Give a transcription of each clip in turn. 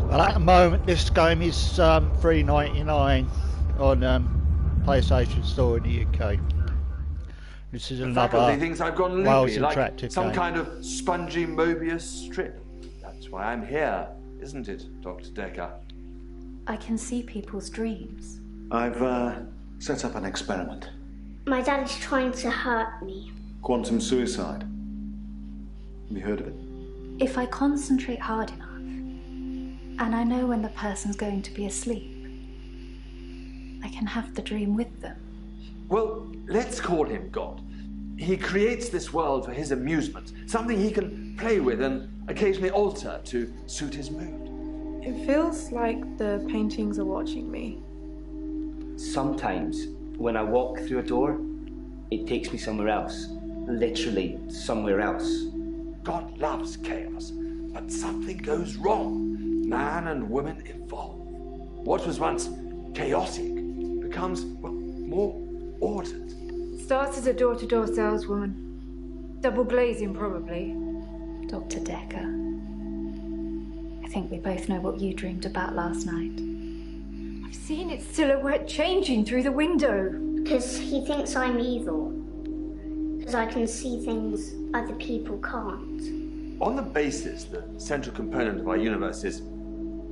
Well, at the moment, this game is $3.99 on PlayStation Store in the UK. This is The another faculty thinks I've gone Wales loopy, like interactive some game. kind of spongy Mobius strip. That's why I'm here, isn't it, Dr. Dekker? I can see people's dreams. I've set up an experiment. My dad is trying to hurt me. Quantum suicide. Have you heard of it? If I concentrate hard enough, and I know when the person's going to be asleep, I can have the dream with them. Well, let's call him God. He creates this world for his amusement, something he can play with and occasionally alter to suit his mood. It feels like the paintings are watching me. Sometimes, when I walk through a door, it takes me somewhere else. Literally, somewhere else. God loves chaos, but something goes wrong. Man and woman evolve. What was once chaotic becomes, well, more ordered. Starts as a door-to-door saleswoman. Double glazing, probably. Dr. Dekker, I think we both know what you dreamed about last night. I've seen its silhouette changing through the window. Because he thinks I'm evil. Because I can see things other people can't. On the basis the central component of our universe is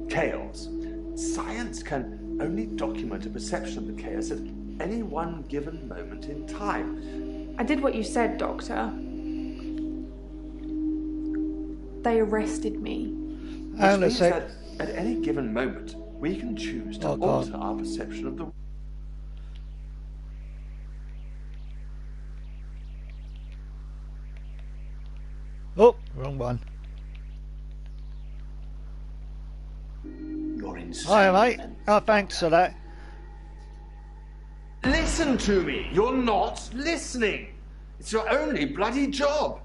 chaos, science can only document a perception of the chaos at any one given moment in time. I did what you said, Doctor. They arrested me. Which means that at any given moment, we can choose to alter our perception of the world. Oh, wrong one. You're insane. Hi, mate. Oh, thanks for that. Listen to me. You're not listening. It's your only bloody job.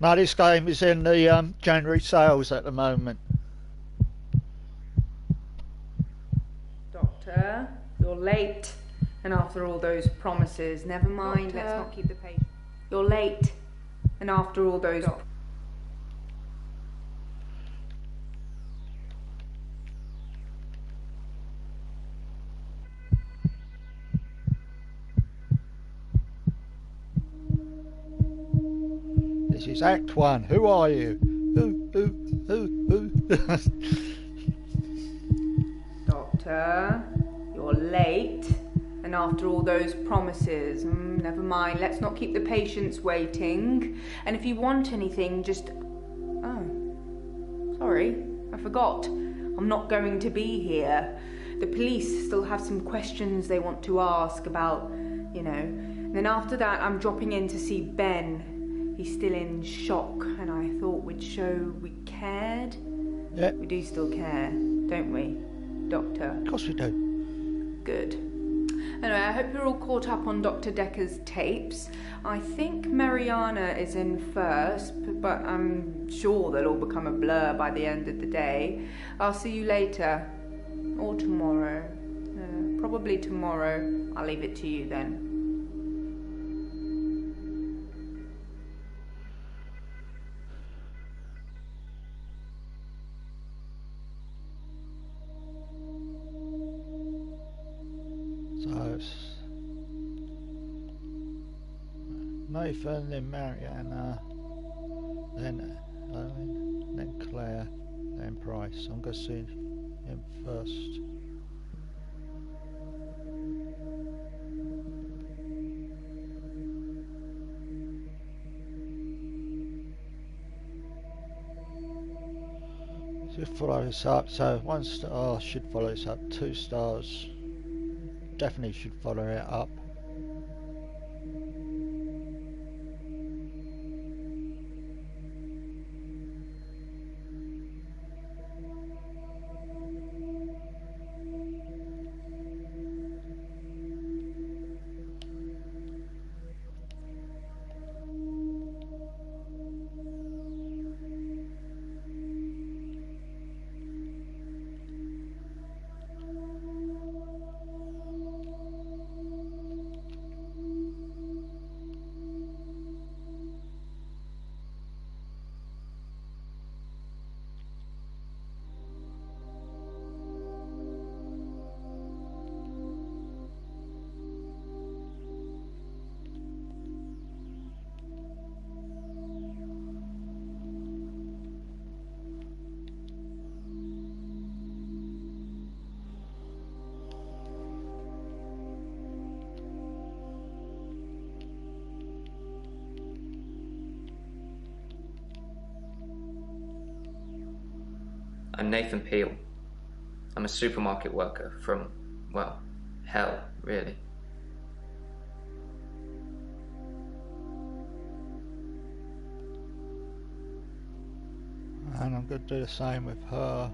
Now, this game is in the January sales at the moment. Doctor, you're late. And after all those promises, never mind, Doctor. let's not keep the patient. You're late. And after all those... This is Act 1. Who are you? Who? Doctor, you're late. And after all those promises, never mind, let's not keep the patients waiting. And if you want anything, just... Oh, sorry, I forgot. I'm not going to be here. The police still have some questions they want to ask about, you know. And then after that, I'm dropping in to see Ben. He's still in shock, and I thought we'd show we cared. Yeah. We do still care, don't we, Doctor? Of course we do. Good. Anyway, I hope you're all caught up on Dr. Dekker's tapes. I think Mariana is in first, but I'm sure they'll all become a blur by the end of the day. I'll see you later. Or tomorrow. Probably tomorrow. I'll leave it to you then. So it's Nathan, then Mariana, then Owen, then Claire, then Price. I'm going to see him first. Should follow this up. So 1 star should follow this up. 2 stars. Definitely should follow it up. I'm Nathan Peel. I'm a supermarket worker from, well, hell, really. And I'm going to do the same with her.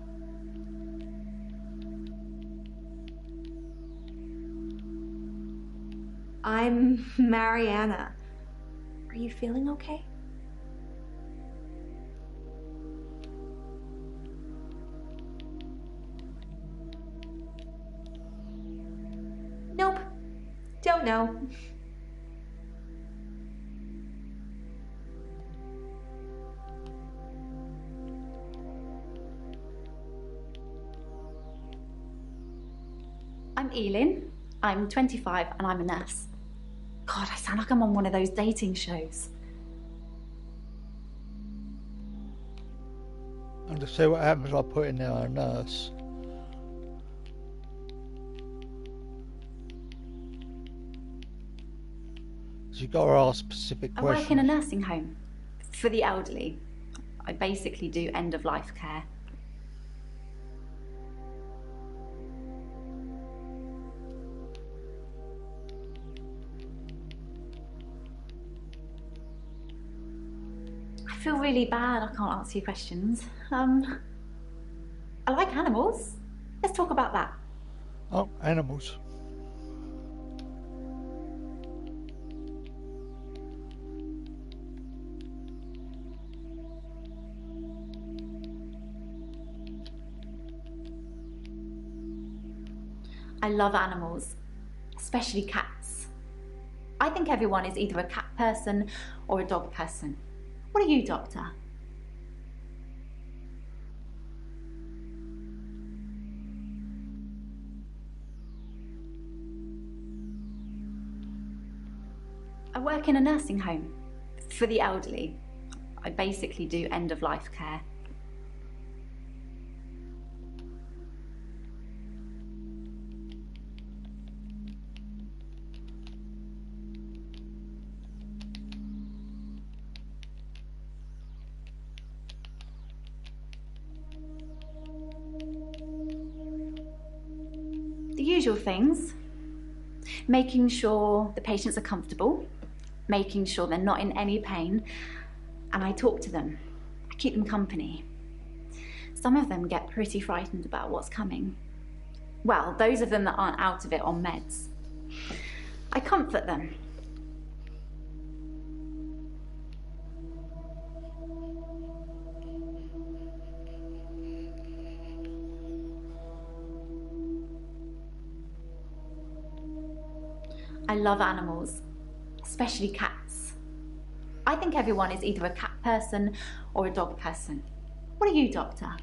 I'm Mariana. Are you feeling okay? Nope. Don't know. I'm Elin. I'm 25 and I'm a nurse. God, I sound like I'm on one of those dating shows. And to see what happens if I put in there a nurse. So you've got to ask specific I questions. work in a nursing home for the elderly. I basically do end-of-life care. I feel really bad I can't answer your questions. I like animals. Let's talk about that. Oh, animals. I love animals, especially cats. I think everyone is either a cat person or a dog person. What are you, Doctor? I work in a nursing home for the elderly. I basically do end-of-life care. The usual things. Making sure the patients are comfortable, making sure they're not in any pain, and I talk to them. I keep them company. Some of them get pretty frightened about what's coming. Well, those of them that aren't out of it on meds. I comfort them. I love animals, especially cats. I think everyone is either a cat person or a dog person. What are you, Doctor?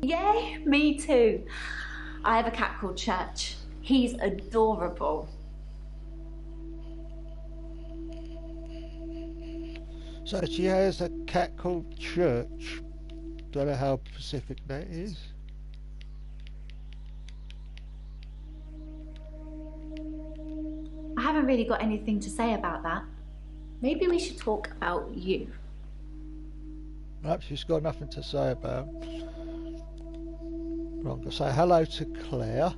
Yay, me too. I have a cat called Church. He's adorable. So she has a cat called Church. Don't know how specific that is. I haven't really got anything to say about that. Maybe we should talk about you. Perhaps she's got nothing to say about. Well, I'm going to say hello to Claire.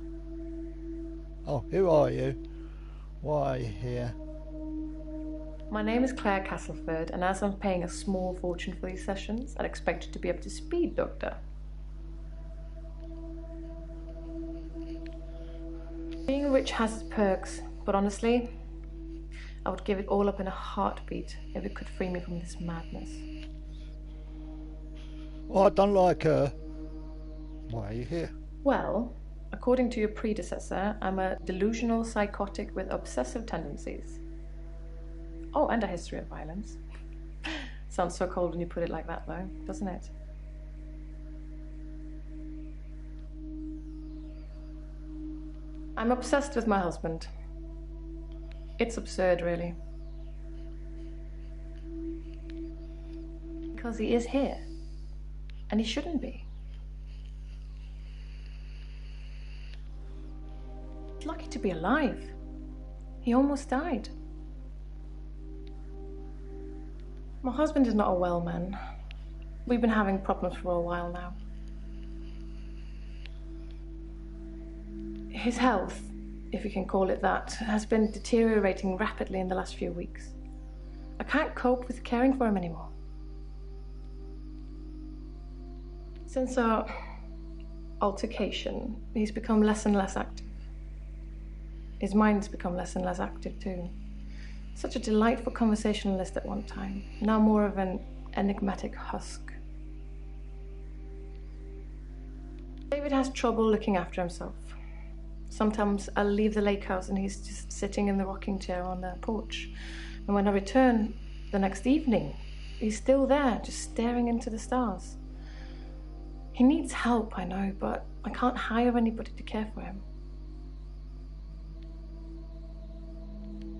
Oh, who are you? Why are you here? My name is Claire Castleford, and as I'm paying a small fortune for these sessions, I'd expect you to be up to speed, Doctor. Being rich has its perks, but honestly, I would give it all up in a heartbeat if it could free me from this madness. Oh, I don't like her. Why are you here? Well, according to your predecessor, I'm a delusional psychotic with obsessive tendencies. Oh, and a history of violence. Sounds so cold when you put it like that, though, doesn't it? I'm obsessed with my husband. It's absurd, really. Because he is here. And he shouldn't be. He's lucky to be alive. He almost died. My husband is not a well man. We've been having problems for a while now. His health, if you can call it that, has been deteriorating rapidly in the last few weeks. I can't cope with caring for him anymore. Since our altercation, he's become less and less active. His mind's become less and less active too. Such a delightful conversationalist at one time, now more of an enigmatic husk. David has trouble looking after himself. Sometimes I'll leave the lake house and he's just sitting in the rocking chair on the porch. And when I return the next evening, he's still there, just staring into the stars. He needs help, I know, but I can't hire anybody to care for him.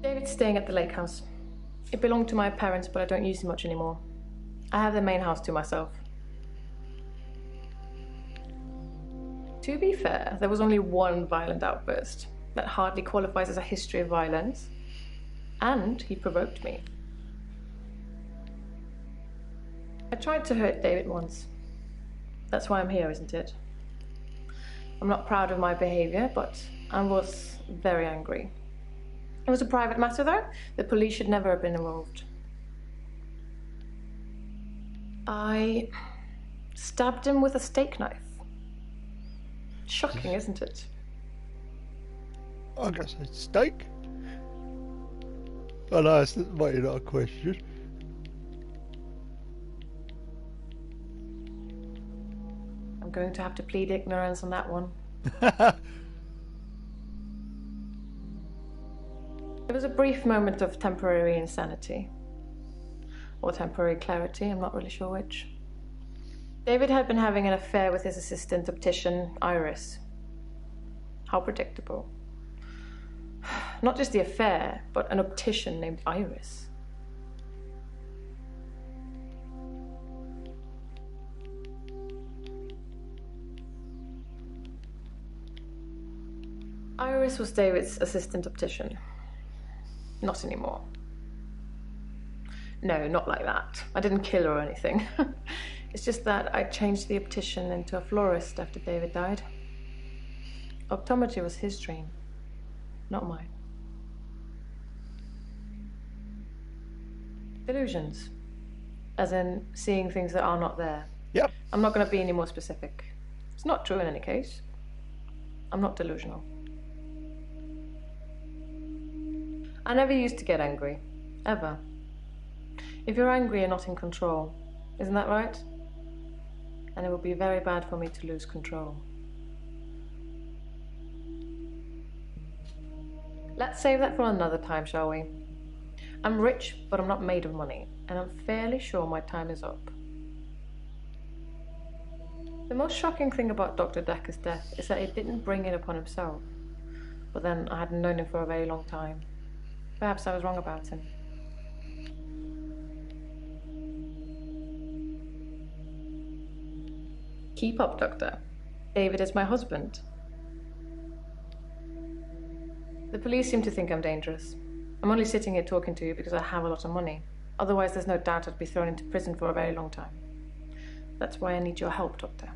David's staying at the lake house. It belonged to my parents, but I don't use it much anymore. I have the main house to myself. To be fair, there was only one violent outburst. That hardly qualifies as a history of violence. And he provoked me. I tried to hurt David once. That's why I'm here, isn't it? I'm not proud of my behavior, but I was very angry. It was a private matter, though. The police should never have been involved. I stabbed him with a steak knife. Shocking, isn't it? I guess it's steak. I know it's might not a question. I'm going to have to plead ignorance on that one. It was a brief moment of temporary insanity. Or temporary clarity, I'm not really sure which. David had been having an affair with his assistant optician, Iris. How predictable. Not just the affair, but an optician named Iris. Iris was David's assistant optician. Not anymore. No, not like that. I didn't kill her or anything. It's just that I changed the optician into a florist after David died. Optometry was his dream, not mine. Delusions. As in seeing things that are not there. Yep. I'm not going to be any more specific. It's not true in any case. I'm not delusional. I never used to get angry. Ever. If you're angry, you're not in control. Isn't that right? And it would be very bad for me to lose control. Let's save that for another time, shall we? I'm rich, but I'm not made of money, and I'm fairly sure my time is up. The most shocking thing about Dr. Dekker's death is that he didn't bring it upon himself. But then I hadn't known him for a very long time. Perhaps I was wrong about him. Keep up, Doctor. David is my husband. The police seem to think I'm dangerous. I'm only sitting here talking to you because I have a lot of money. Otherwise, there's no doubt I'd be thrown into prison for a very long time. That's why I need your help, Doctor.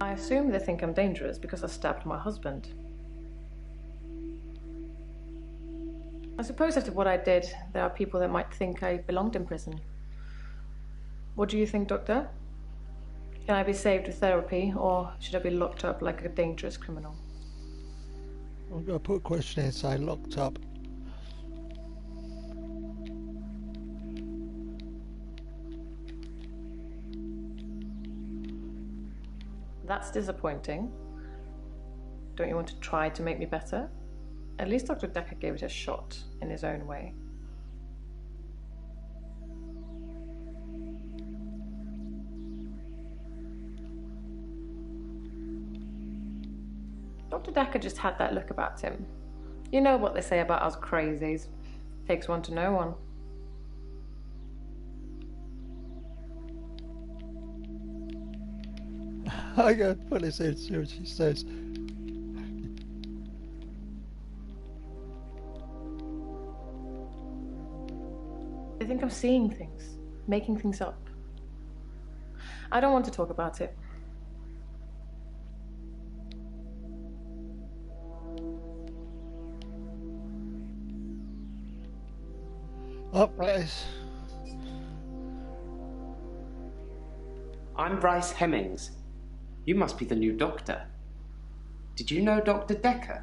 I assume they think I'm dangerous because I stabbed my husband. I suppose after what I did, there are people that might think I belonged in prison. What do you think, Doctor? Can I be saved with therapy, or should I be locked up like a dangerous criminal? I'm going to put a question in and say locked up. That's disappointing. Don't you want to try to make me better? At least Dr. Dekker gave it a shot in his own way. Dr. Dekker just had that look about him. You know what they say about us crazies. Takes one to know one. I gotta put this in, see what she says. They think I'm seeing things, making things up. I don't want to talk about it. Oh, that is. I'm Bryce Hemmings. You must be the new doctor. Did you know Dr. Dekker?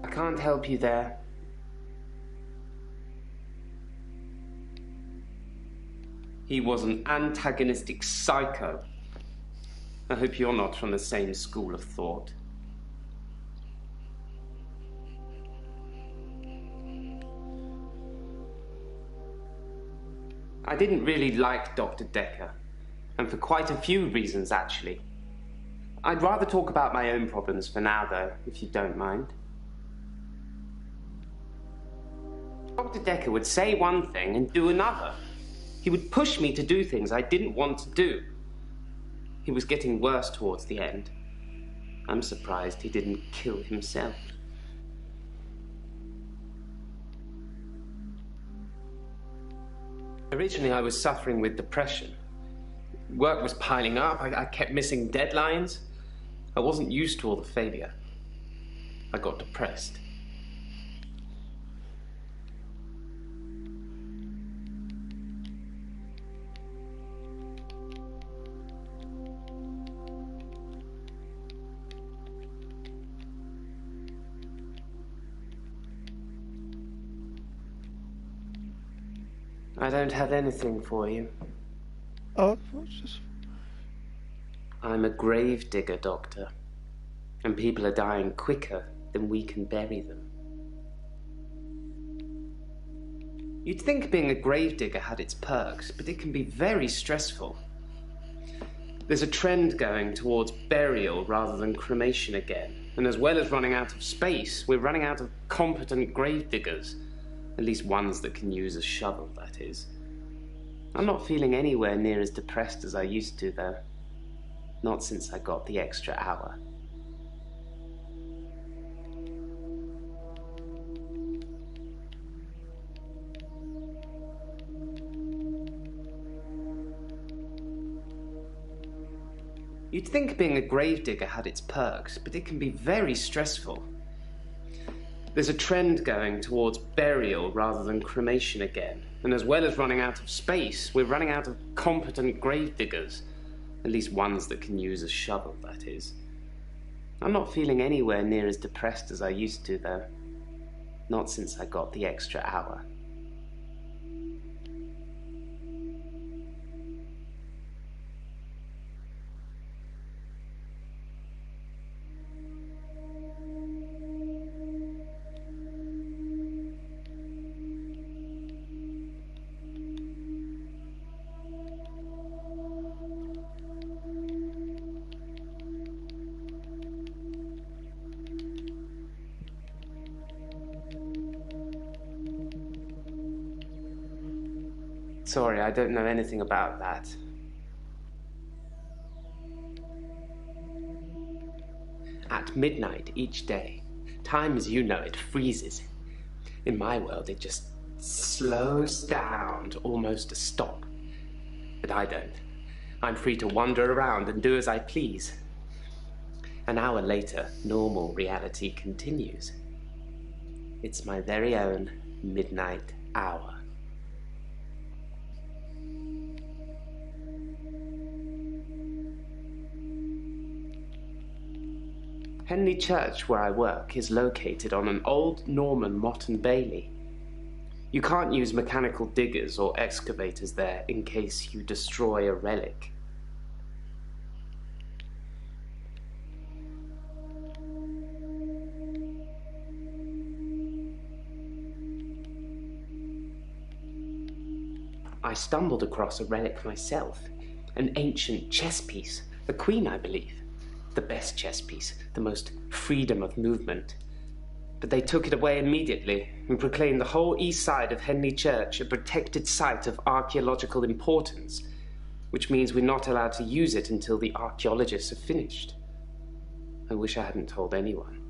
I can't help you there. He was an antagonistic psycho. I hope you're not from the same school of thought. I didn't really like Dr. Dekker, and for quite a few reasons, actually. I'd rather talk about my own problems for now, though, if you don't mind. Dr. Dekker would say one thing and do another. He would push me to do things I didn't want to do. He was getting worse towards the end. I'm surprised he didn't kill himself. Originally, I was suffering with depression. Work was piling up. I kept missing deadlines. I wasn't used to all the failure. I got depressed. I don't have anything for you. Oh, what's this? I'm a grave digger, Doctor. And people are dying quicker than we can bury them. You'd think being a grave digger had its perks, but it can be very stressful. There's a trend going towards burial rather than cremation again. And as well as running out of space, we're running out of competent grave diggers. At least ones that can use a shovel, that is. I'm not feeling anywhere near as depressed as I used to, though. Not since I got the extra hour. You'd think being a gravedigger had its perks, but it can be very stressful. There's a trend going towards burial rather than cremation again. And as well as running out of space, we're running out of competent grave diggers. At least ones that can use a shovel, that is. I'm not feeling anywhere near as depressed as I used to, though. Not since I got the extra hour. Sorry, I don't know anything about that. At midnight each day, time as you know it freezes. In my world, it just slows down to almost a stop. But I don't. I'm free to wander around and do as I please. An hour later, normal reality continues. It's my very own midnight hour. Henley Church, where I work, is located on an old Norman motte and bailey. You can't use mechanical diggers or excavators there in case you destroy a relic. I stumbled across a relic myself, an ancient chess piece, a queen, I believe. The best chess piece, the most freedom of movement. But they took it away immediately and proclaimed the whole east side of Henley Church a protected site of archaeological importance. which means we're not allowed to use it until the archaeologists have finished. I wish I hadn't told anyone.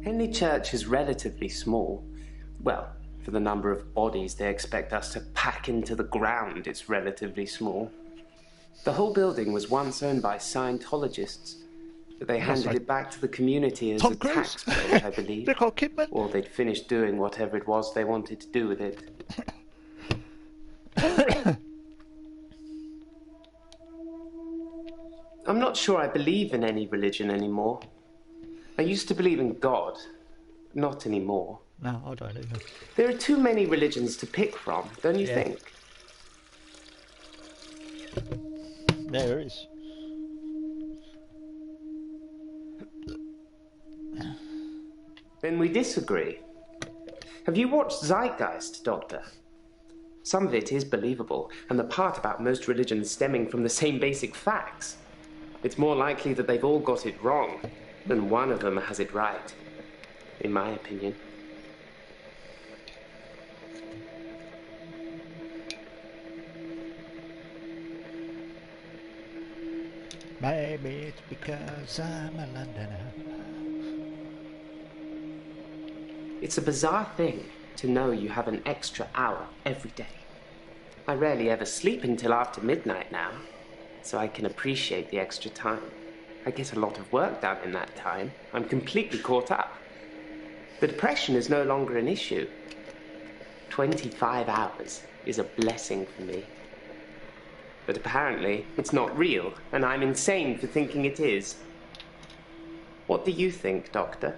Henley Church is relatively small. Well, for the number of bodies they expect us to pack into the ground, it's relatively small. The whole building was once owned by Scientologists, but they handed it back to the community as a tax break, I believe. Or they'd finished doing whatever it was they wanted to do with it. I'm not sure I believe in any religion anymore. I used to believe in God. Not anymore. No, I don't either. There are too many religions to pick from, don't you think? There is. Then we disagree. Have you watched Zeitgeist, Doctor? Some of it is believable, and the part about most religions stemming from the same basic facts. It's more likely that they've all got it wrong than one of them has it right, in my opinion. Maybe it's because I'm a Londoner. It's a bizarre thing to know you have an extra hour every day. I rarely ever sleep until after midnight now, so I can appreciate the extra time. I get a lot of work done in that time. I'm completely caught up. The depression is no longer an issue. 25 hours is a blessing for me. But apparently, it's not real, and I'm insane for thinking it is. What do you think, Doctor?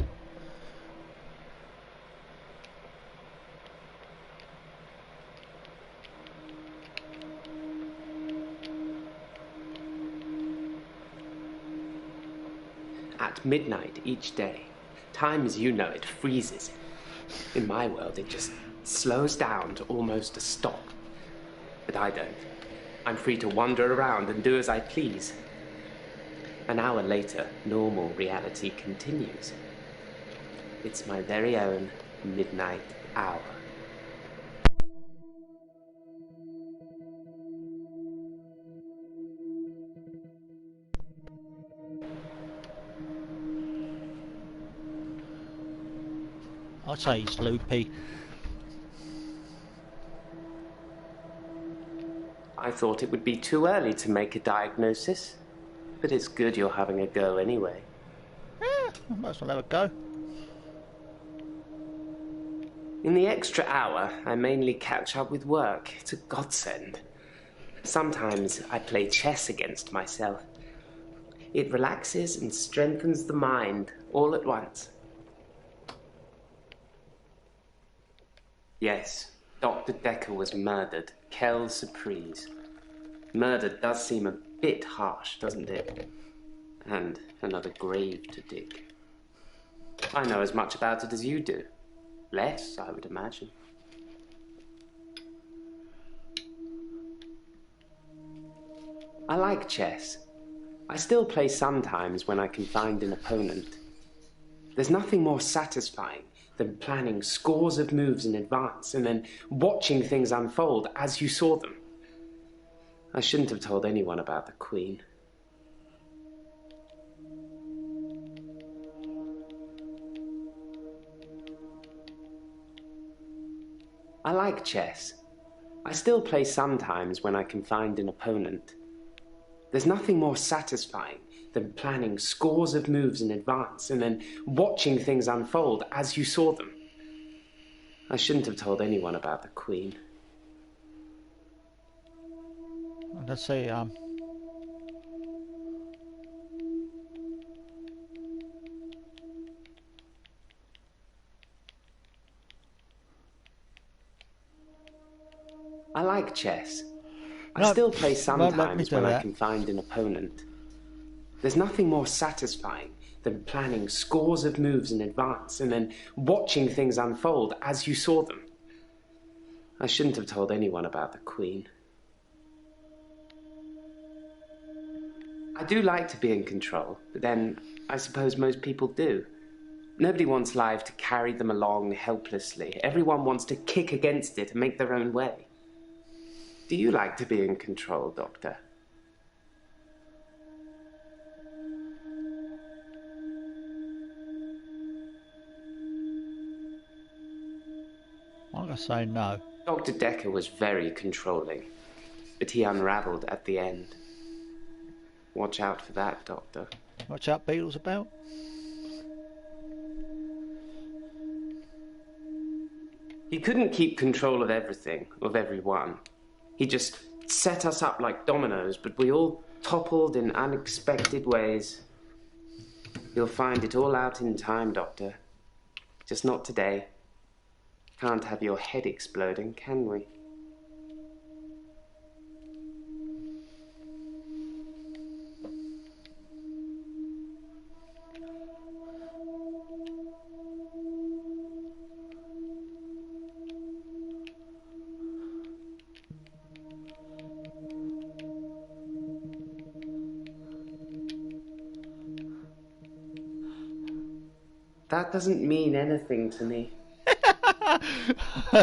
At midnight each day, time as you know it freezes. In my world, it just slows down to almost a stop. But I don't. I'm free to wander around and do as I please. An hour later, normal reality continues. It's my very own midnight hour. I'd say he's loopy. I thought it would be too early to make a diagnosis, but it's good you're having a go anyway. Yeah, I might as well have a go. In the extra hour, I mainly catch up with work. It's a godsend. Sometimes I play chess against myself. It relaxes and strengthens the mind all at once. Yes, Dr. Dekker was murdered. Quelle surprise. Murder does seem a bit harsh, doesn't it? And another grave to dig. I know as much about it as you do. Less, I would imagine. I like chess. I still play sometimes when I can find an opponent. There's nothing more satisfying than planning scores of moves in advance and then watching things unfold as you saw them. I shouldn't have told anyone about the Queen. I like chess. I still play sometimes when I can find an opponent. There's nothing more satisfying than planning scores of moves in advance and then watching things unfold as you saw them. I shouldn't have told anyone about the Queen. Let's say, I like chess. I still play sometimes when I can find an opponent. There's nothing more satisfying than planning scores of moves in advance and then watching things unfold as you saw them. I shouldn't have told anyone about the Queen. I do like to be in control, but then I suppose most people do. Nobody wants life to carry them along helplessly. Everyone wants to kick against it and make their own way. Do you like to be in control, Doctor? I'm going to say no. Dr. Dekker was very controlling, but he unravelled at the end. Watch out for that, Doctor. Watch out, Beatles about. He couldn't keep control of everything, of everyone. He just set us up like dominoes, but we all toppled in unexpected ways. You'll find it all out in time, Doctor. Just not today. Can't have your head exploding, can we? That doesn't mean anything to me.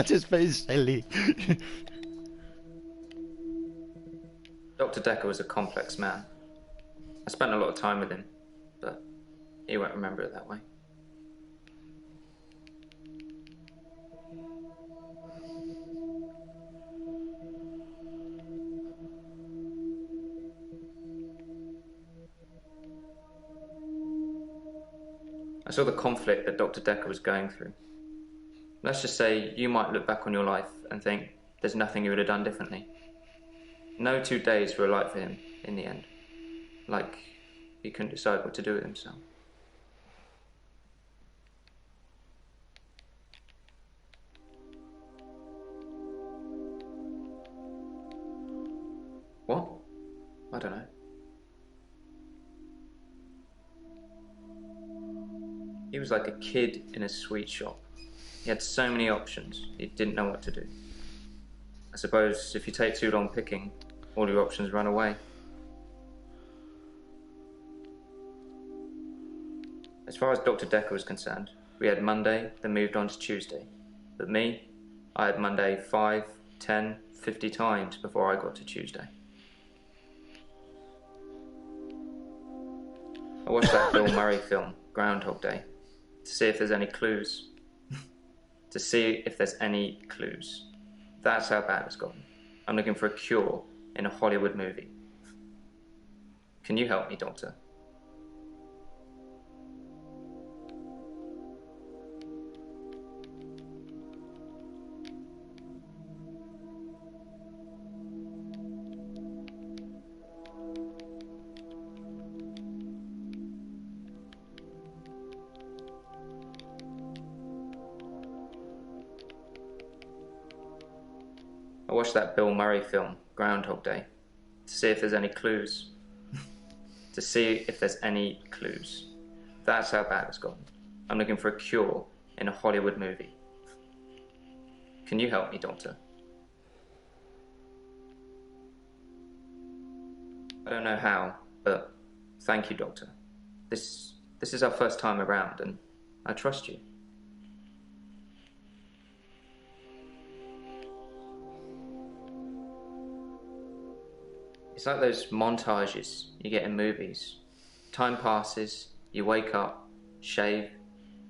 Just being silly. Dr. Dekker was a complex man. I spent a lot of time with him, but he won't remember it that way. I saw the conflict that Dr. Dekker was going through. Let's just say you might look back on your life and think there's nothing you would have done differently. No 2 days were alike for him in the end. Like he couldn't decide what to do with himself. What? I don't know. He was like a kid in a sweet shop. He had so many options, he didn't know what to do. I suppose if you take too long picking, all your options run away. As far as Dr. Dekker was concerned, we had Monday, then moved on to Tuesday. But me, I had Monday 5, 10, 50 times before I got to Tuesday. I watched that Bill Murray film, Groundhog Day, to see if there's any clues. To see if there's any clues. That's how bad it's gotten. I'm looking for a cure in a Hollywood movie. Can you help me, Doctor? I watched that Bill Murray film, Groundhog Day, to see if there's any clues. To see if there's any clues. That's how bad it's gotten. I'm looking for a cure in a Hollywood movie. Can you help me, Doctor? I don't know how, but thank you, Doctor. This is our first time around, and I trust you. It's like those montages you get in movies. Time passes, you wake up, shave,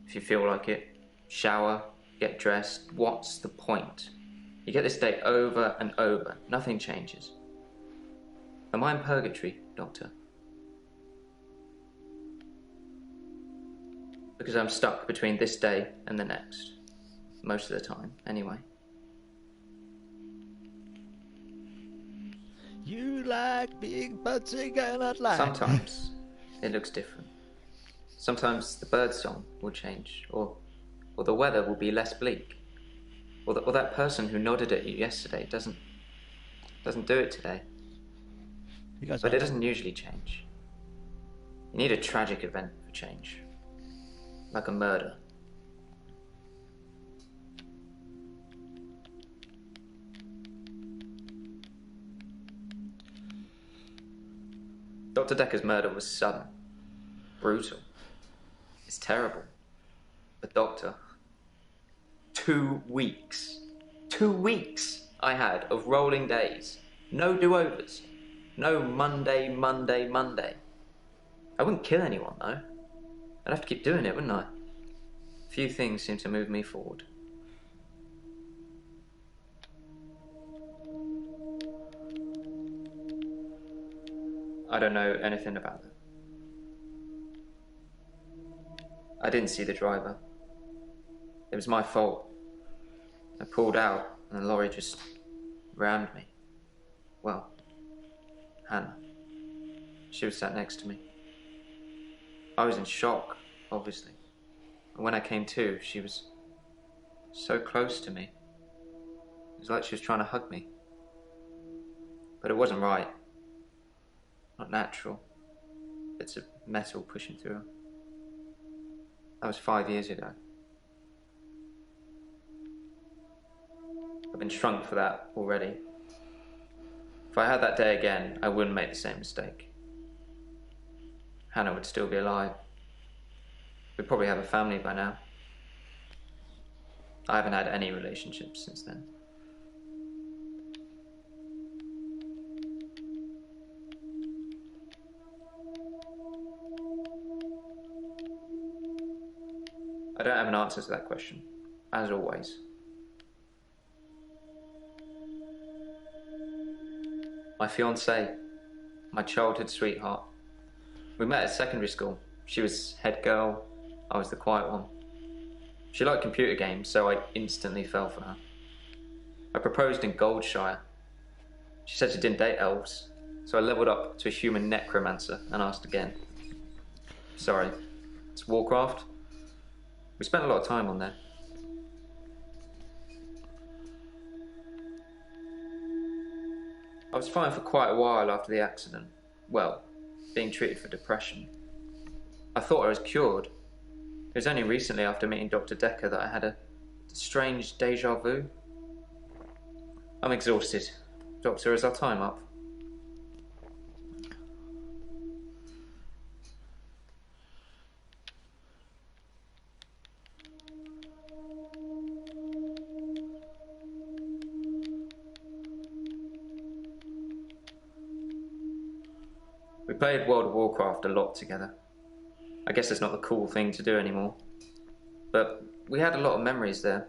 if you feel like it, shower, get dressed. What's the point? You get this day over and over, nothing changes. Am I in purgatory, Doctor? Because I'm stuck between this day and the next. Most of the time, anyway. You like big buttsy girl at life. Sometimes it looks different. Sometimes the bird song will change, or the weather will be less bleak, or that person who nodded at you yesterday doesn't do it today. But it doesn't usually change. You need a tragic event for change, like a murder. Dr. Dekker's murder was sudden, brutal. It's terrible. A doctor. 2 weeks. 2 weeks I had of rolling days. No do-overs. No Monday, Monday, Monday. I wouldn't kill anyone, though. I'd have to keep doing it, wouldn't I? Few things seem to move me forward. I don't know anything about that. I didn't see the driver. It was my fault. I pulled out and the lorry just rammed me. Well, Hannah. She was sat next to me. I was in shock, obviously. And when I came to, she was so close to me. It was like she was trying to hug me. But it wasn't right. Not natural. Bits of metal pushing through her. That was 5 years ago. I've been shrunk for that already. If I had that day again, I wouldn't make the same mistake. Hannah would still be alive. We'd probably have a family by now. I haven't had any relationships since then. I don't have an answer to that question, as always. My fiancée, my childhood sweetheart. We met at secondary school. She was head girl, I was the quiet one. She liked computer games, so I instantly fell for her. I proposed in Goldshire. She said she didn't date elves, so I leveled up to a human necromancer and asked again. Sorry, it's Warcraft. We spent a lot of time on there. I was fine for quite a while after the accident. Well, being treated for depression. I thought I was cured. It was only recently after meeting Dr. Dekker that I had a strange déjà vu. I'm exhausted. Doctor, is our time up? We played World of Warcraft a lot together. I guess it's not the cool thing to do anymore. But we had a lot of memories there.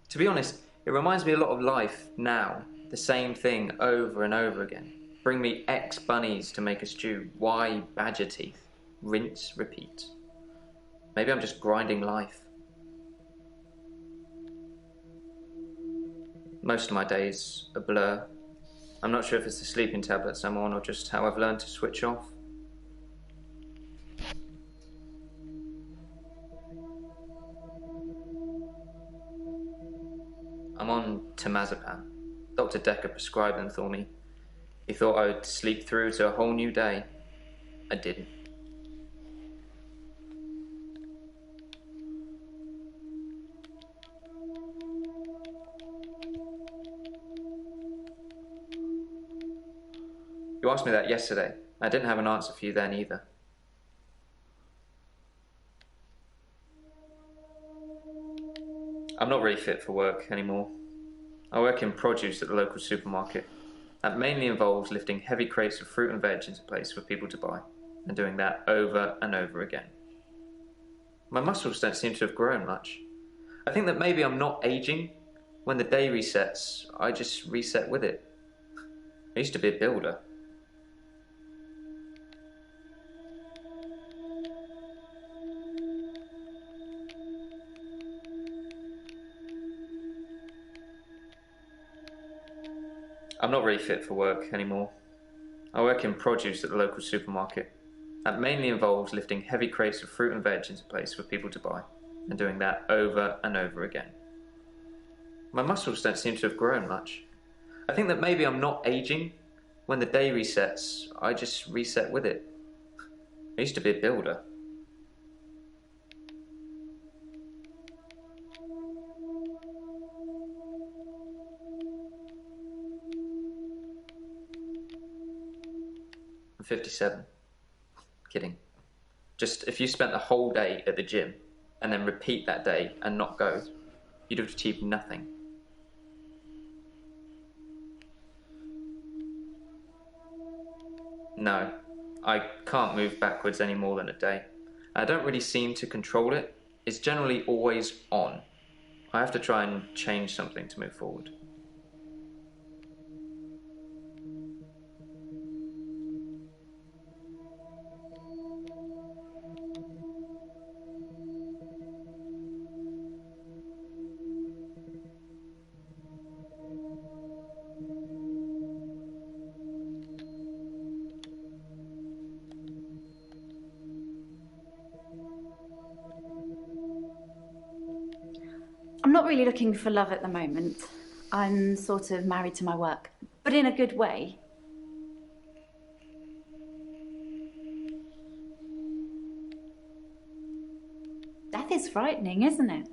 To be honest, it reminds me a lot of life now. The same thing over and over again. Bring me X bunnies to make a stew. Y badger teeth. Rinse, repeat. Maybe I'm just grinding life. Most of my days a blur. I'm not sure if it's the sleeping tablets I'm on or just how I've learned to switch off. I'm on temazepam. Dr. Dekker prescribed them for me. He thought I would sleep through to a whole new day. I didn't. You asked me that yesterday. I didn't have an answer for you then either. I'm not really fit for work anymore. I work in produce at the local supermarket. That mainly involves lifting heavy crates of fruit and veg into place for people to buy, and doing that over and over again. My muscles don't seem to have grown much. I think that maybe I'm not aging. When the day resets, I just reset with it. I used to be a builder. I'm not really fit for work anymore. I work in produce at the local supermarket. That mainly involves lifting heavy crates of fruit and veg into place for people to buy, and doing that over and over again. My muscles don't seem to have grown much. I think that maybe I'm not aging. When the day resets, I just reset with it. I used to be a builder. I'm 57. Kidding. Just if you spent the whole day at the gym, and then repeat that day and not go, you'd have achieved nothing. No, I can't move backwards any more than a day. I don't really seem to control it. It's generally always on. I have to try and change something to move forward. I'm not really looking for love at the moment. I'm sort of married to my work, but in a good way. Death is frightening, isn't it?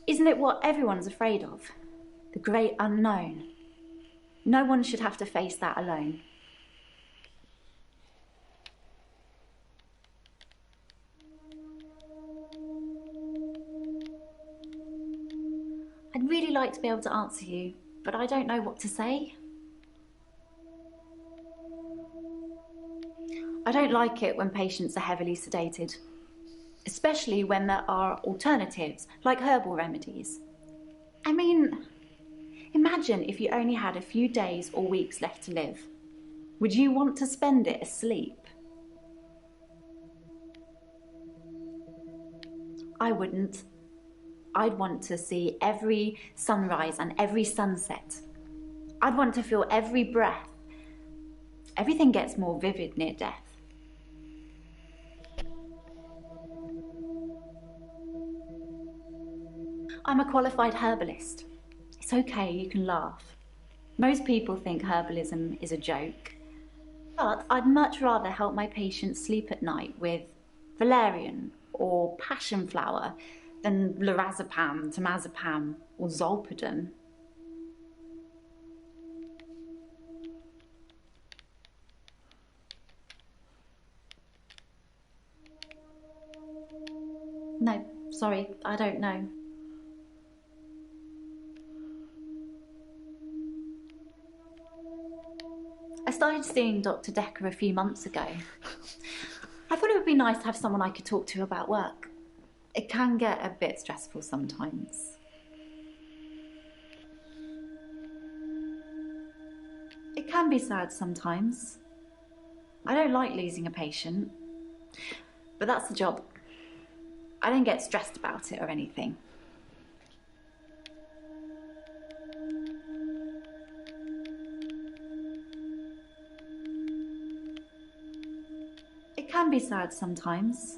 Isn't it what everyone's afraid of? The great unknown. No one should have to face that alone. I'd really like to be able to answer you, but I don't know what to say. I don't like it when patients are heavily sedated, especially when there are alternatives, like herbal remedies. I mean, imagine if you only had a few days or weeks left to live. Would you want to spend it asleep? I wouldn't. I'd want to see every sunrise and every sunset. I'd want to feel every breath. Everything gets more vivid near death. I'm a qualified herbalist. It's okay, you can laugh. Most people think herbalism is a joke. But I'd much rather help my patients sleep at night with valerian or passion flower than lorazepam, temazepam, or zolpidem. No, sorry, I don't know. I started seeing Dr. Dekker a few months ago. I thought it would be nice to have someone I could talk to about work. It can get a bit stressful sometimes. It can be sad sometimes. I don't like losing a patient, but that's the job. I don't get stressed about it or anything. It can be sad sometimes.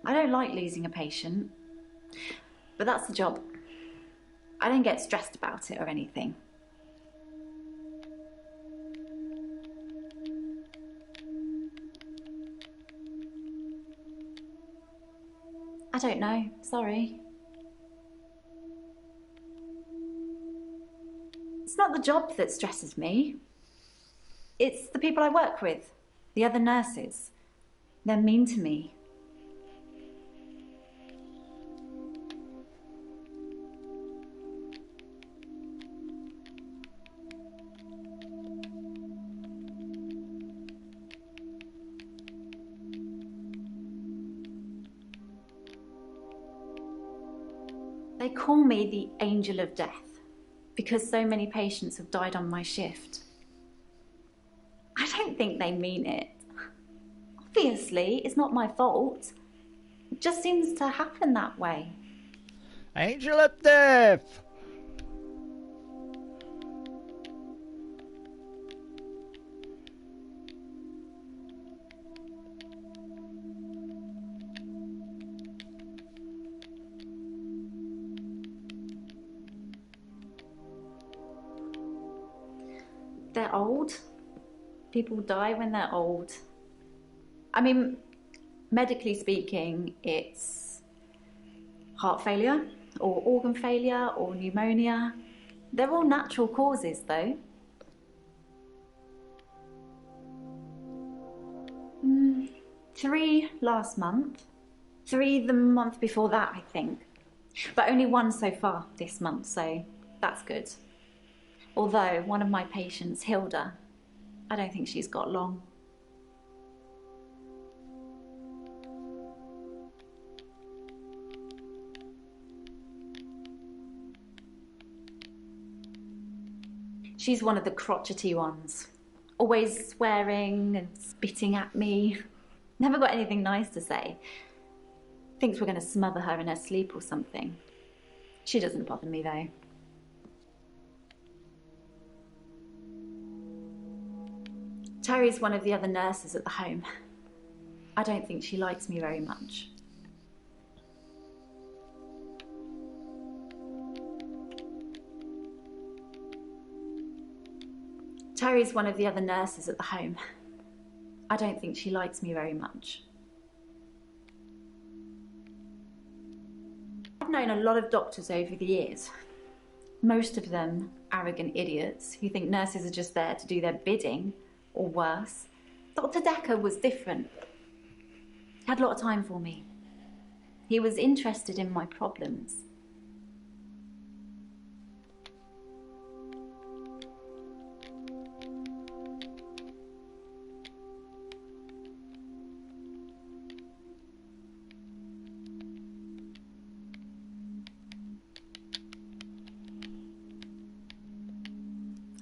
I don't like losing a patient, but that's the job. I don't get stressed about it or anything. I don't know, sorry. It's not the job that stresses me. It's the people I work with, the other nurses. They're mean to me. They call me the angel of death because so many patients have died on my shift. I don't think they mean it. Obviously, it's not my fault. It just seems to happen that way. Angel of death! They're old. People die when they're old. I mean, medically speaking, it's heart failure or organ failure or pneumonia. They're all natural causes, though. 3 last month, 3 the month before that, I think. But only 1 so far this month, so that's good. Although one of my patients, Hilda, I don't think she's got long. She's one of the crotchety ones. Always swearing and spitting at me. Never got anything nice to say. Thinks we're going to smother her in her sleep or something. She doesn't bother me though. Terry's one of the other nurses at the home. I don't think she likes me very much. Terry's one of the other nurses at the home. I don't think she likes me very much. I've known a lot of doctors over the years. Most of them arrogant idiots who think nurses are just there to do their bidding, or worse. Dr. Dekker was different. He had a lot of time for me. He was interested in my problems.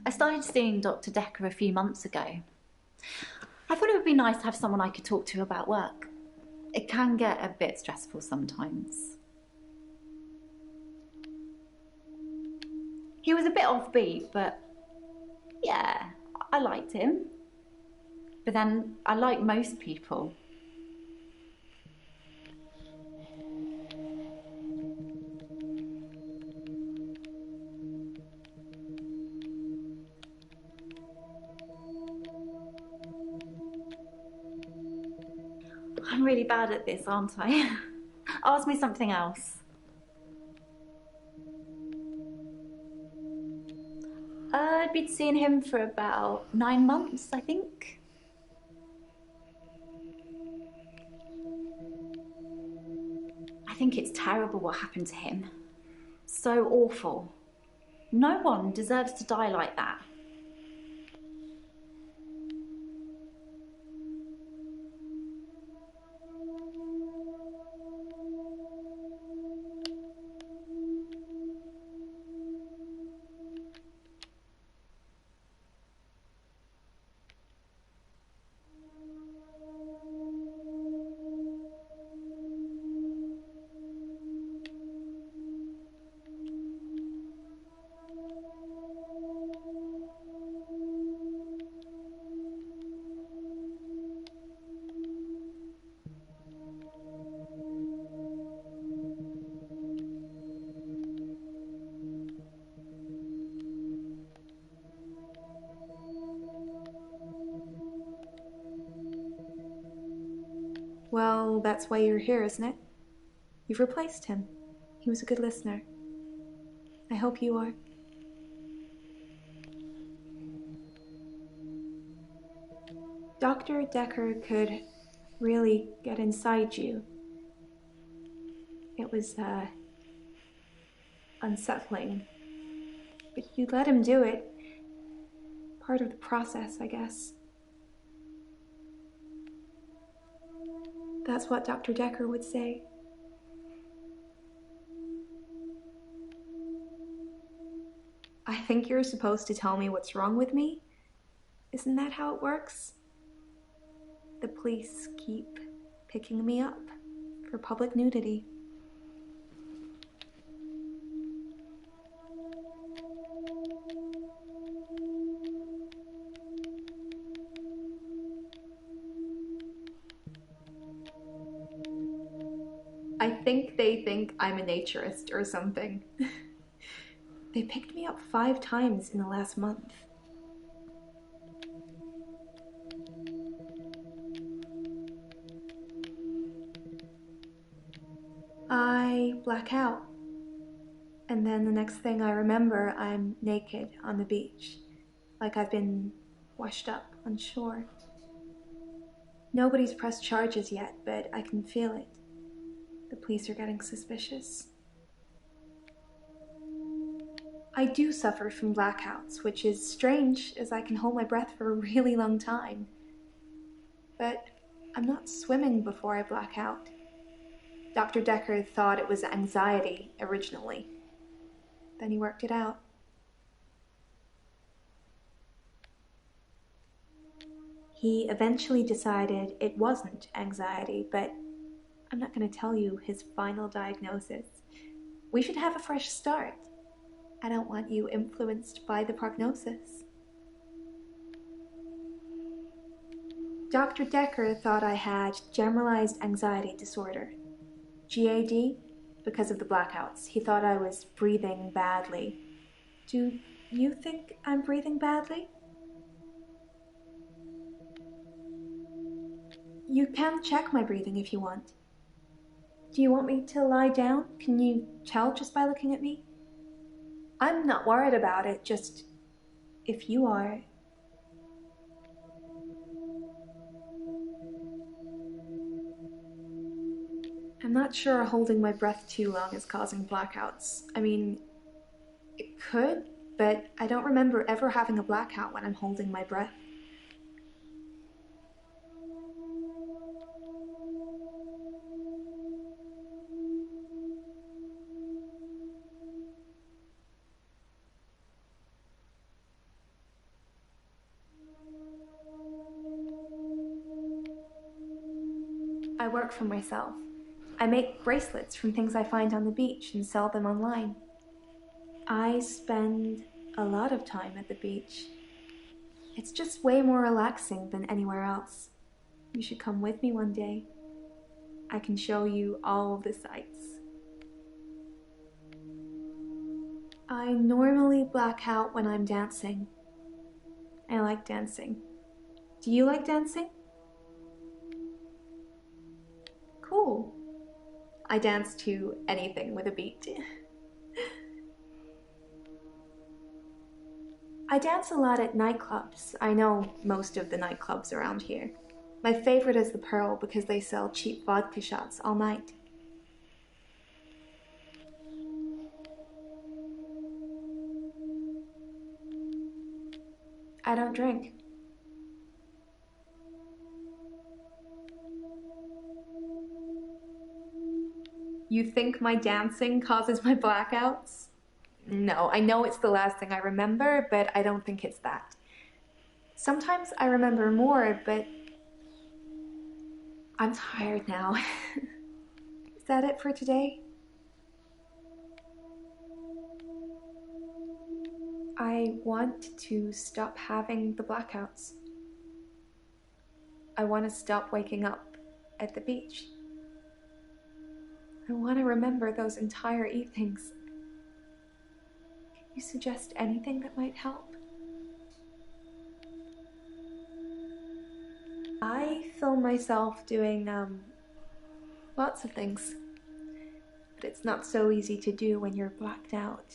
I started seeing Dr. Dekker a few months ago. I thought it would be nice to have someone I could talk to about work. It can get a bit stressful sometimes. He was a bit offbeat, but yeah, I liked him. But then I like most people. I'm really bad at this, aren't I? Ask me something else. I'd been seeing him for about 9 months, I think. I think it's terrible what happened to him. So awful. No one deserves to die like that. Well, that's why you're here, isn't it? You've replaced him. He was a good listener. I hope you are. Dr. Dekker could really get inside you. It was, unsettling. But you let him do it. Part of the process, I guess. That's what Dr. Dekker would say. I think you're supposed to tell me what's wrong with me? Isn't that how it works? The police keep picking me up for public nudity. I think they think I'm a naturist or something. They picked me up 5 times in the last month. I black out. And then the next thing I remember, I'm naked on the beach, like I've been washed up on shore. Nobody's pressed charges yet, but I can feel it. The police are getting suspicious. I do suffer from blackouts, which is strange as I can hold my breath for a really long time. But I'm not swimming before I black out. Dr. Dekker thought it was anxiety originally. Then he worked it out. He eventually decided it wasn't anxiety, but I'm not going to tell you his final diagnosis. We should have a fresh start. I don't want you influenced by the prognosis. Dr. Dekker thought I had generalized anxiety disorder. GAD, because of the blackouts. He thought I was breathing badly. Do you think I'm breathing badly? You can check my breathing if you want. Do you want me to lie down? Can you tell just by looking at me? I'm not worried about it, just if you are. I'm not sure holding my breath too long is causing blackouts. I mean, it could, but I don't remember ever having a blackout when I'm holding my breath. I work for myself. I make bracelets from things I find on the beach and sell them online. I spend a lot of time at the beach. It's just way more relaxing than anywhere else. You should come with me one day. I can show you all of the sights. I normally black out when I'm dancing. I like dancing. Do you like dancing? Cool. I dance to anything with a beat. I dance a lot at nightclubs. I know most of the nightclubs around here. My favorite is the Pearl because they sell cheap vodka shots all night. I don't drink. You think my dancing causes my blackouts? No, I know it's the last thing I remember, but I don't think it's that. Sometimes I remember more, but I'm tired now. Is that it for today? I want to stop having the blackouts. I want to stop waking up at the beach. I want to remember those entire evenings. Can you suggest anything that might help? I film myself doing, lots of things. But it's not so easy to do when you're blacked out.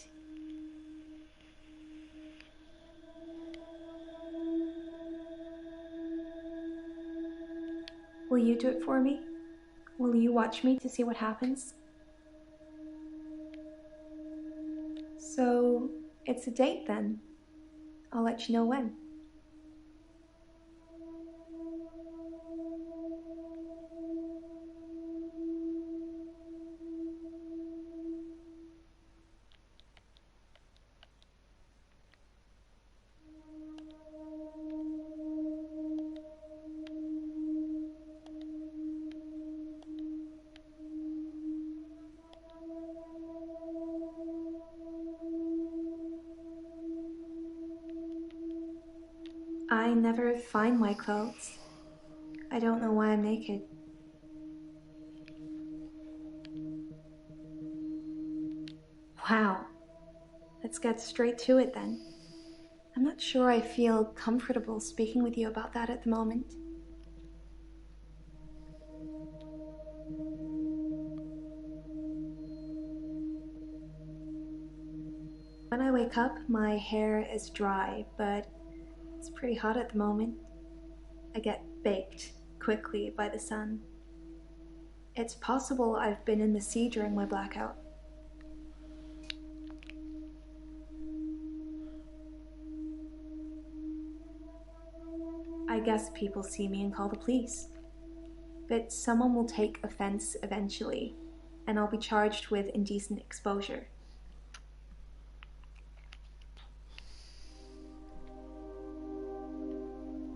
Will you do it for me? Will you watch me to see what happens? So, it's a date then. I'll let you know when. I never find my clothes. I don't know why I'm naked. Wow. Let's get straight to it then. I'm not sure I feel comfortable speaking with you about that at the moment. When I wake up, my hair is dry, but it's pretty hot at the moment. I get baked quickly by the sun. It's possible I've been in the sea during my blackout. I guess people see me and call the police. But someone will take offense eventually, and I'll be charged with indecent exposure.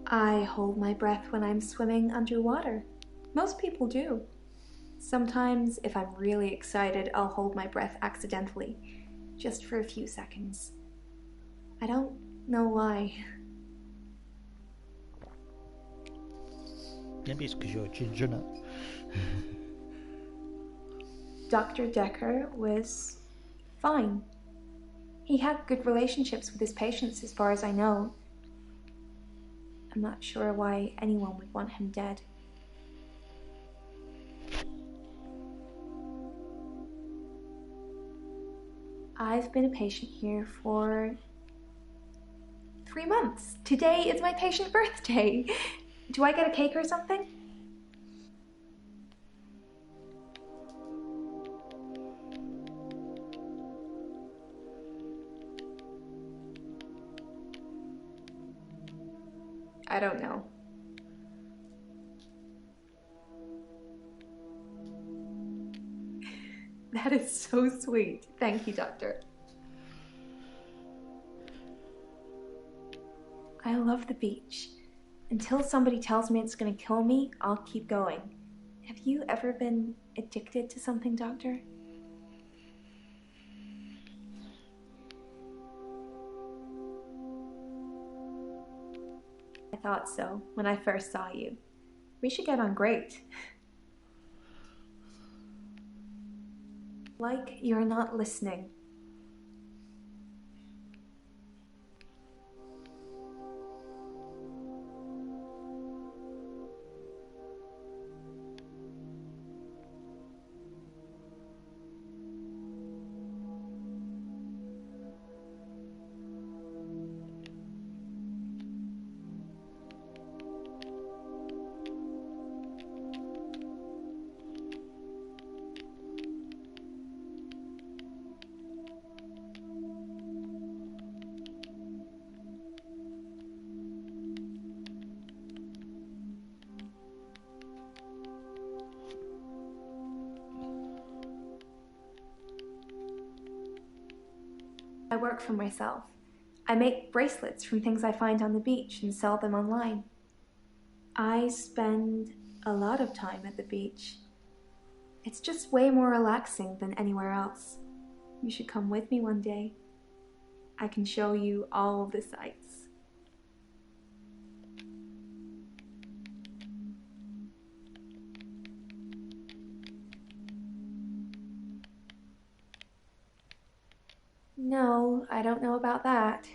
I hold my breath when I'm swimming underwater. Most people do. Sometimes, if I'm really excited, I'll hold my breath accidentally, just for a few seconds. I don't know why. Maybe it's because you're a ginger nut. Dr. Dekker was fine. He had good relationships with his patients as far as I know. I'm not sure why anyone would want him dead. I've been a patient here for 3 months. Today is my patient birthday. Do I get a cake or something? I don't know. That is so sweet. Thank you, Doctor. I love the beach. Until somebody tells me it's going to kill me, I'll keep going. Have you ever been addicted to something, Doctor? I thought so when I first saw you. We should get on great. Like you're not listening. I work for myself. I make bracelets from things I find on the beach and sell them online. I spend a lot of time at the beach. It's just way more relaxing than anywhere else. You should come with me one day. I can show you all of the sights. No, I don't know about that.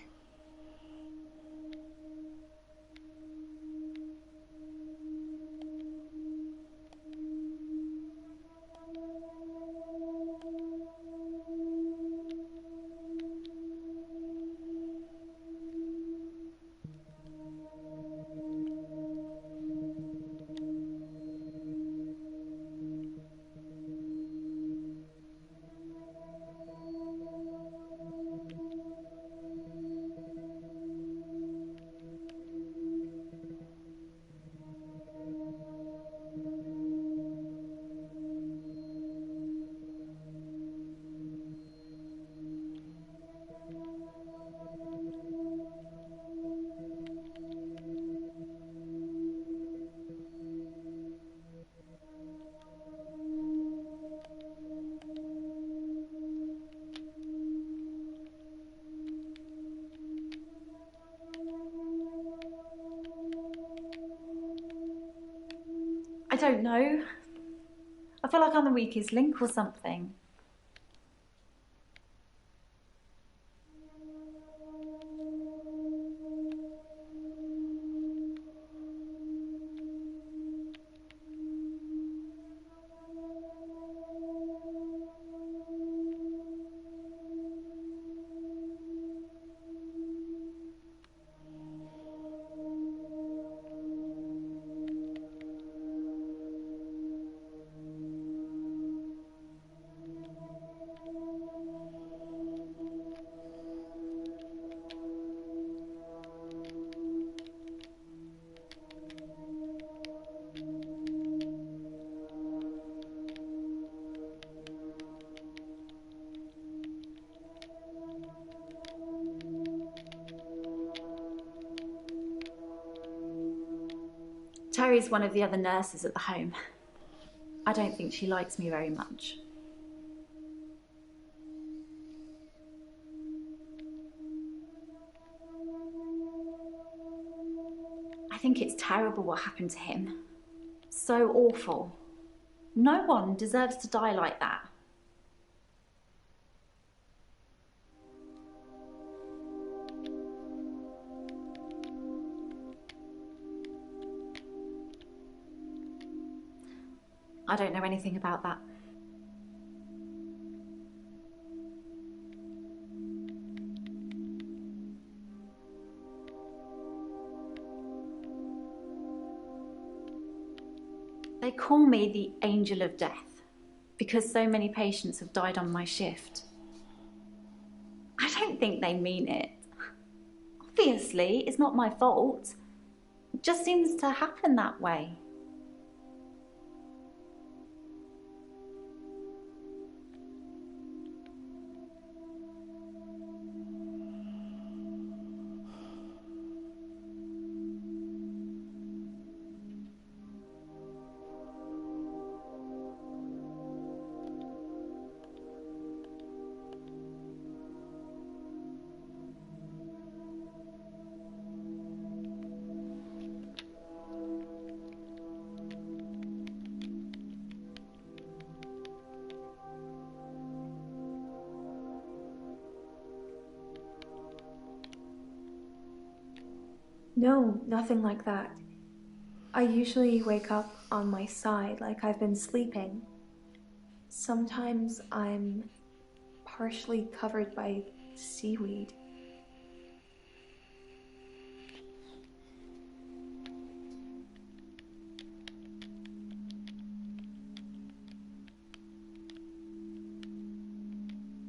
I don't know. I feel like I'm the weakest link or something. Terry's one of the other nurses at the home. I don't think she likes me very much. I think it's terrible what happened to him. So awful. No one deserves to die like that. I don't know anything about that. They call me the Angel of Death because so many patients have died on my shift. I don't think they mean it. Obviously, it's not my fault. It just seems to happen that way. No, nothing like that. I usually wake up on my side like I've been sleeping. Sometimes I'm partially covered by seaweed.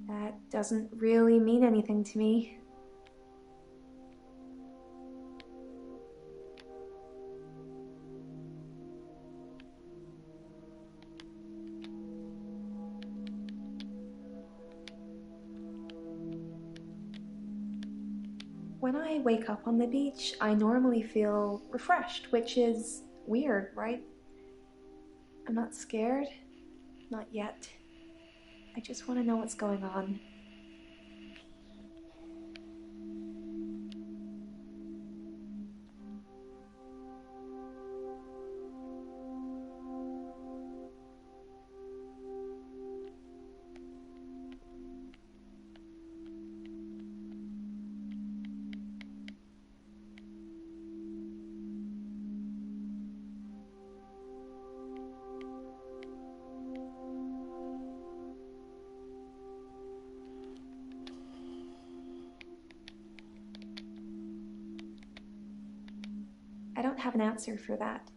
That doesn't really mean anything to me. When I wake up on the beach, I normally feel refreshed, which is weird, right? I'm not scared. Not yet. I just want to know what's going on. I don't have an answer for that.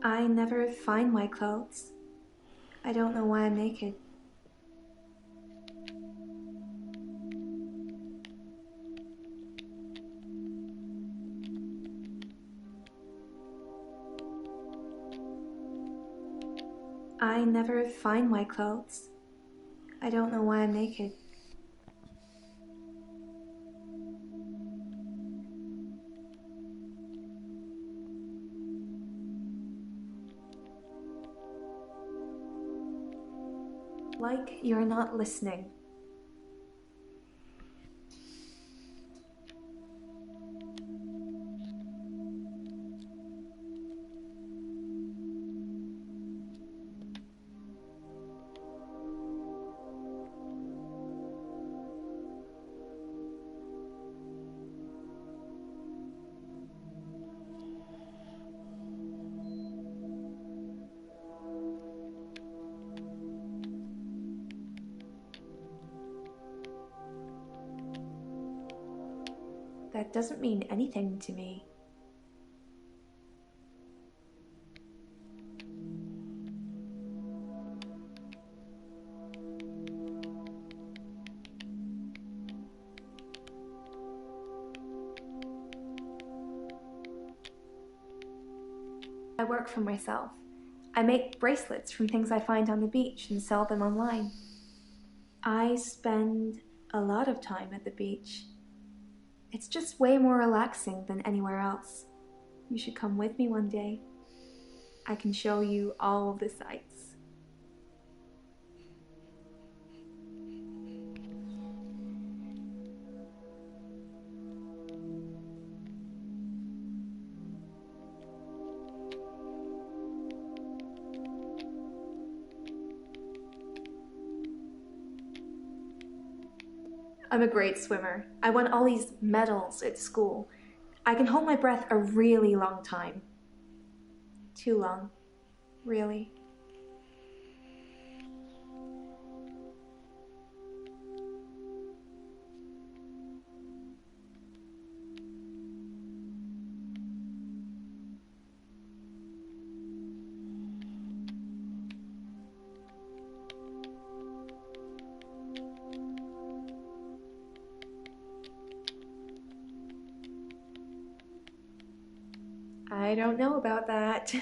I never find my clothes. I don't know why I'm naked. I never find my clothes. I don't know why I'm naked. Like you're not listening. That doesn't mean anything to me. I work for myself. I I make bracelets from things I find on the beach and sell them online. I spend a lot of time at the beach. It's just way more relaxing than anywhere else. You should come with me one day. I can show you all the sights. I'm a great swimmer. I won all these medals at school. I can hold my breath a really long time. Too long, really. I don't know about that.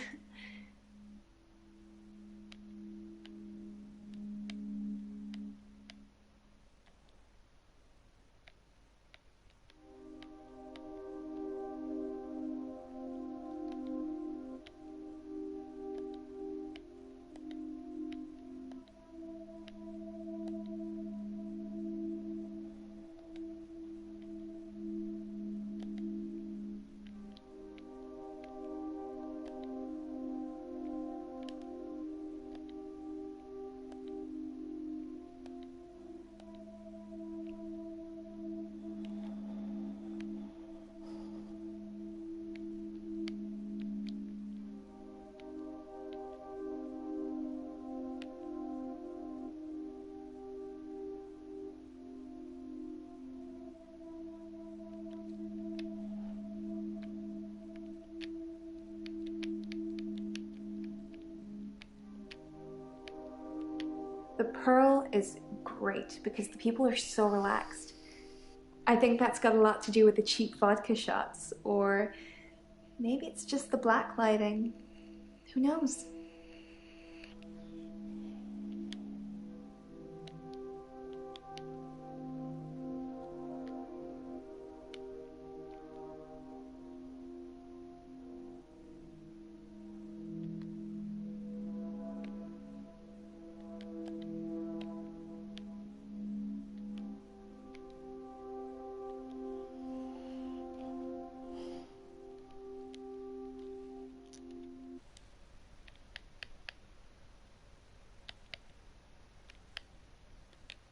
The Pearl is great because the people are so relaxed. I think that's got a lot to do with the cheap vodka shots, or maybe it's just the black lighting. Who knows?